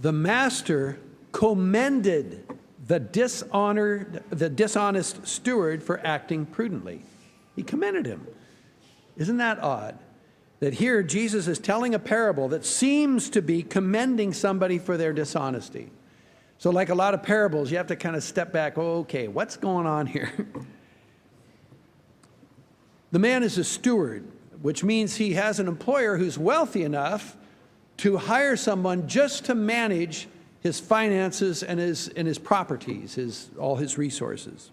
The master commended the dishonest steward for acting prudently. He commended him. Isn't that odd? That here Jesus is telling a parable that seems to be commending somebody for their dishonesty. So like a lot of parables, you have to kind of step back. Oh, okay, what's going on here? The man is a steward, which means he has an employer who's wealthy enough to hire someone just to manage his finances and his properties, all his resources.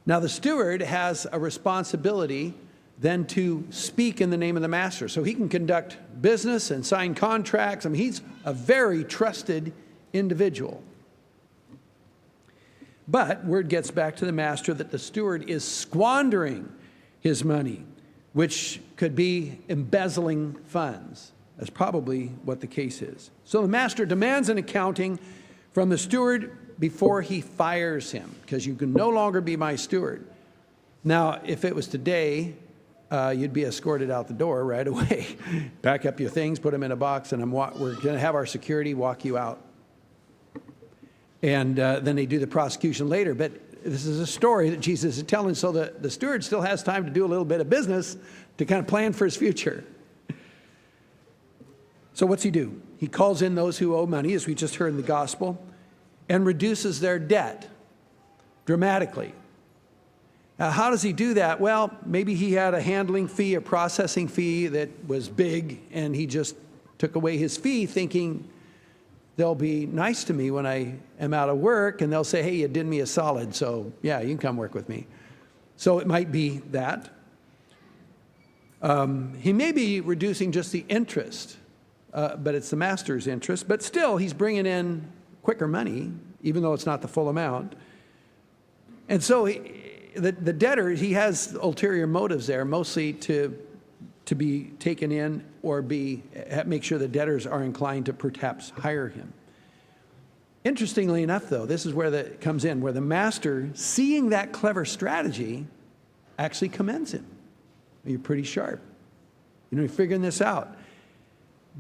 Now the steward has a responsibility then to speak in the name of the master. So he can conduct business and sign contracts. I mean, he's a very trusted individual. But word gets back to the master that the steward is squandering his money, which could be embezzling funds. That's probably what the case is. So the master demands an accounting from the steward before he fires him, because you can no longer be my steward. Now, if it was today, you'd be escorted out the door right away. Pack up your things, put them in a box, and we're going to have our security walk you out. And then they do the prosecution later. But this is a story that Jesus is telling, so the steward still has time to do a little bit of business to kind of plan for his future. So what's he do? He calls in those who owe money, as we just heard in the gospel, and reduces their debt dramatically. Now, how does he do that? Well, maybe he had a handling fee, a processing fee that was big, and he just took away his fee thinking they'll be nice to me when I am out of work, and they'll say, hey, you did me a solid, so yeah, you can come work with me. So it might be that. He may be reducing just the interest, but it's the master's interest. But still, he's bringing in quicker money, even though it's not the full amount. And so the debtor, he has ulterior motives there, mostly to be taken in or make sure the debtors are inclined to perhaps hire him. Interestingly enough, though, this is where it comes in, where the master, seeing that clever strategy, actually commends him. You're pretty sharp. You're figuring this out.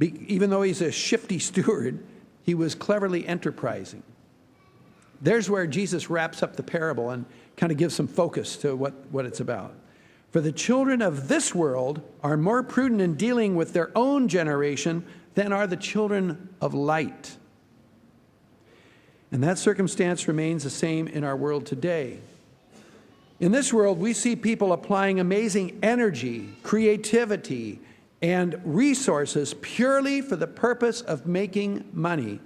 Even though he's a shifty steward, he was cleverly enterprising. There's where Jesus wraps up the parable and kind of gives some focus to what it's about. For the children of this world are more prudent in dealing with their own generation than are the children of light. And that circumstance remains the same in our world today. In this world, we see people applying amazing energy, creativity, and resources purely for the purpose of making money.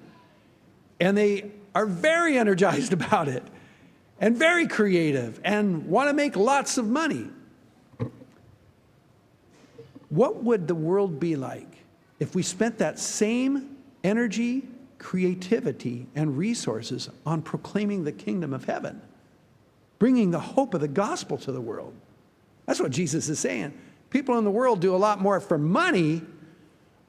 And they are very energized about it, and very creative, and want to make lots of money. What would the world be like if we spent that same energy, creativity, and resources on proclaiming the kingdom of heaven, bringing the hope of the gospel to the world? That's what Jesus is saying. People in the world do a lot more for money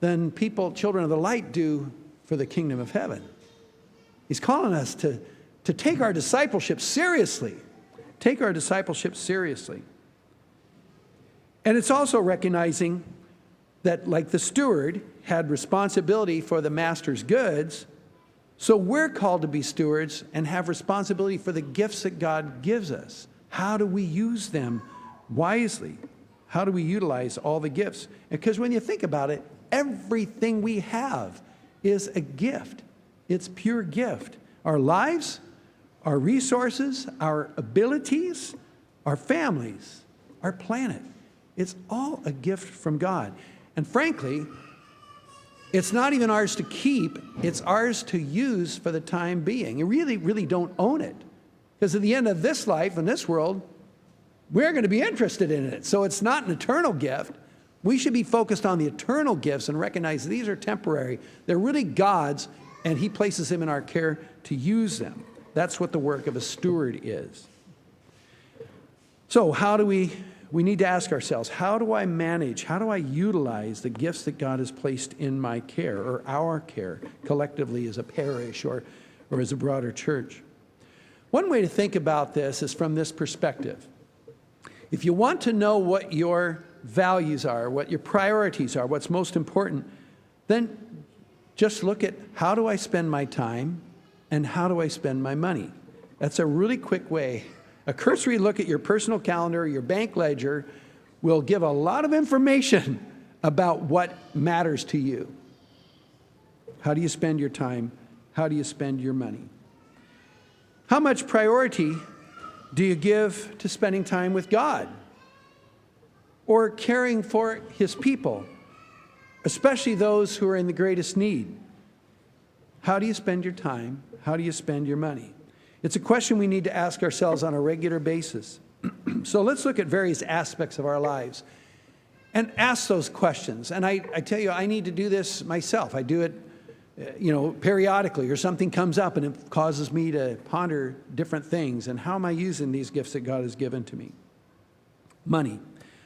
than children of the light, do for the kingdom of heaven. He's calling us to take our discipleship seriously. Take our discipleship seriously. And it's also recognizing that, like the steward had responsibility for the master's goods, so we're called to be stewards and have responsibility for the gifts that God gives us. How do we use them wisely? How do we utilize all the gifts? Because when you think about it, everything we have is a gift. It's pure gift. Our lives, our resources, our abilities, our families, our planet. It's all a gift from God. And frankly, it's not even ours to keep, it's ours to use for the time being. You really, really don't own it. Because at the end of this life, in this world, we're going to be interested in it. So it's not an eternal gift. We should be focused on the eternal gifts and recognize these are temporary. They're really God's, and He places them in our care to use them. That's what the work of a steward is. So how do we need to ask ourselves, how do I manage, how do I utilize the gifts that God has placed in my care, or our care, collectively as a parish or as a broader church? One way to think about this is from this perspective. If you want to know what your values are, what your priorities are, what's most important, then just look at how do I spend my time and how do I spend my money. That's a really quick way. A cursory look at your personal calendar, your bank ledger, will give a lot of information about what matters to you. How do you spend your time? How do you spend your money? How much priority do you give to spending time with God or caring for His people, especially those who are in the greatest need? How do you spend your time? How do you spend your money? It's a question we need to ask ourselves on a regular basis. So let's look at various aspects of our lives and ask those questions. And I tell you, I need to do this myself. I do it, periodically, or something comes up and it causes me to ponder different things. And how am I using these gifts that God has given to me? Money.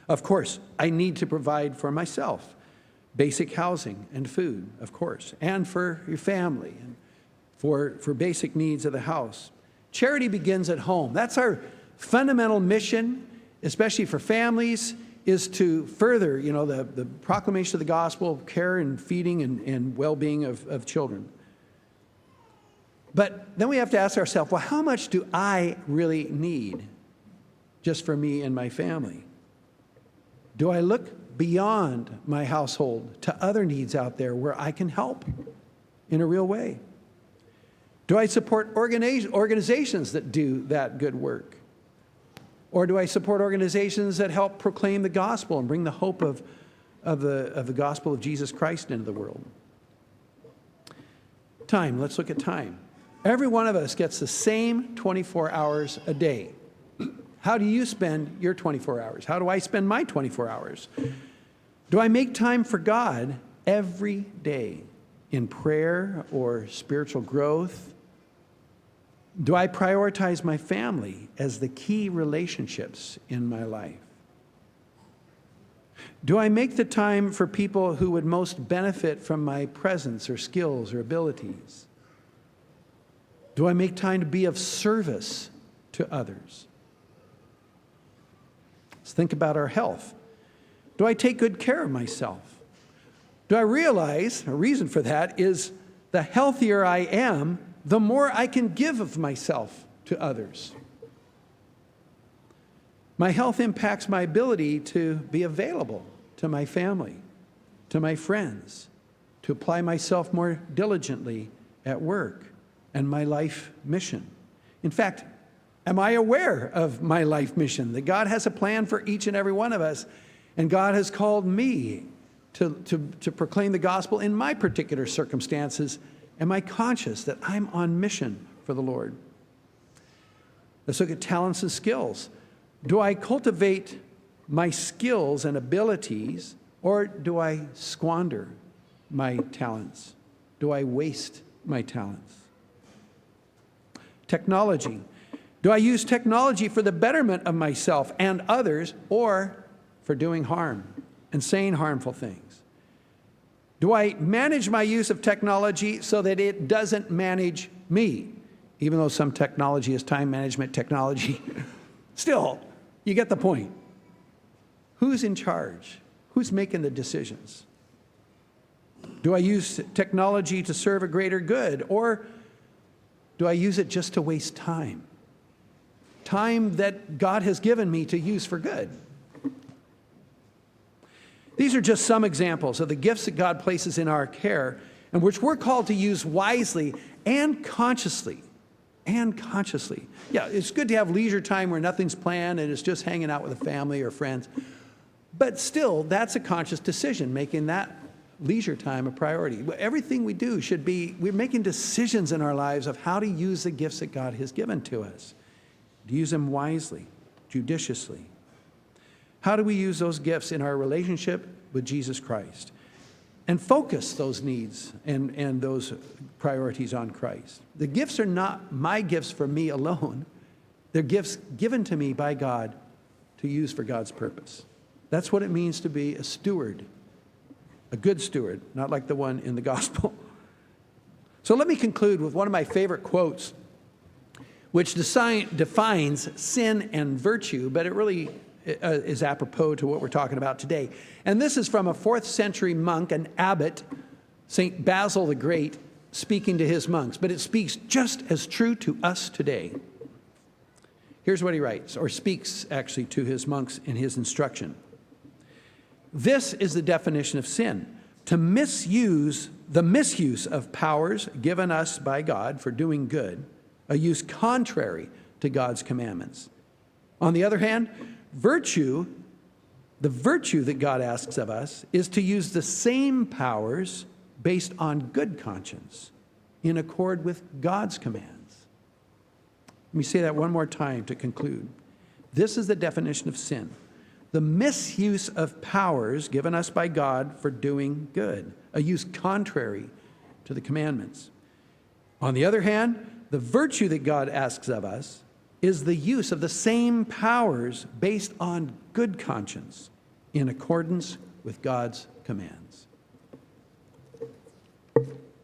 Of course, I need to provide for myself. Basic housing and food, of course, and for your family and for basic needs of the house. Charity begins at home. That's our fundamental mission, especially for families, is to further, the proclamation of the gospel, care and feeding and well-being of children. But then we have to ask ourselves, well, how much do I really need just for me and my family? Do I look beyond my household to other needs out there where I can help in a real way? Do I support organizations that do that good work? Or do I support organizations that help proclaim the gospel and bring the hope of the gospel of Jesus Christ into the world? Time. Let's look at time. Every one of us gets the same 24 hours a day. How do you spend your 24 hours? How do I spend my 24 hours? Do I make time for God every day in prayer or spiritual growth? Do I prioritize my family as the key relationships in my life? Do I make the time for people who would most benefit from my presence or skills or abilities? Do I make time to be of service to others? Let's think about our health. Do I take good care of myself? Do I realize a reason for that is the healthier I am, the more I can give of myself to others. My health impacts my ability to be available to my family, to my friends, to apply myself more diligently at work and my life mission. In fact, am I aware of my life mission? That God has a plan for each and every one of us, and God has called me to proclaim the gospel in my particular circumstances. Am I conscious that I'm on mission for the Lord? Let's look at talents and skills. Do I cultivate my skills and abilities, or do I squander my talents? Do I waste my talents? Technology. Do I use technology for the betterment of myself and others, or for doing harm and saying harmful things? Do I manage my use of technology so that it doesn't manage me? Even though some technology is time management technology, still, you get the point. Who's in charge? Who's making the decisions? Do I use technology to serve a greater good, or do I use it just to waste time? Time that God has given me to use for good. These are just some examples of the gifts that God places in our care and which we're called to use wisely and consciously. Yeah, it's good to have leisure time where nothing's planned and it's just hanging out with a family or friends. But still, that's a conscious decision, making that leisure time a priority. Everything we do should be, we're making decisions in our lives of how to use the gifts that God has given to us. To use them wisely, judiciously. How do we use those gifts in our relationship with Jesus Christ? And focus those needs and those priorities on Christ. The gifts are not my gifts for me alone. They're gifts given to me by God to use for God's purpose. That's what it means to be a steward, a good steward, not like the one in the gospel. So let me conclude with one of my favorite quotes, which defines sin and virtue, but it really is apropos to what we're talking about today. And this is from a 4th century monk, an abbot St. Basil the Great speaking to his monks, but it speaks just as true to us today. Here's what he writes, or speaks actually to his monks in his instruction. This is the definition of sin: to misuse the misuse of powers given us by God for doing good, a use contrary to God's commandments. On the other hand, virtue, the virtue that God asks of us, is to use the same powers based on good conscience, in accord with God's commands. Let me say that one more time to conclude. This is the definition of sin: the misuse of powers given us by God for doing good, a use contrary to the commandments. On the other hand, the virtue that God asks of us is the use of the same powers based on good conscience, in accordance with God's commands.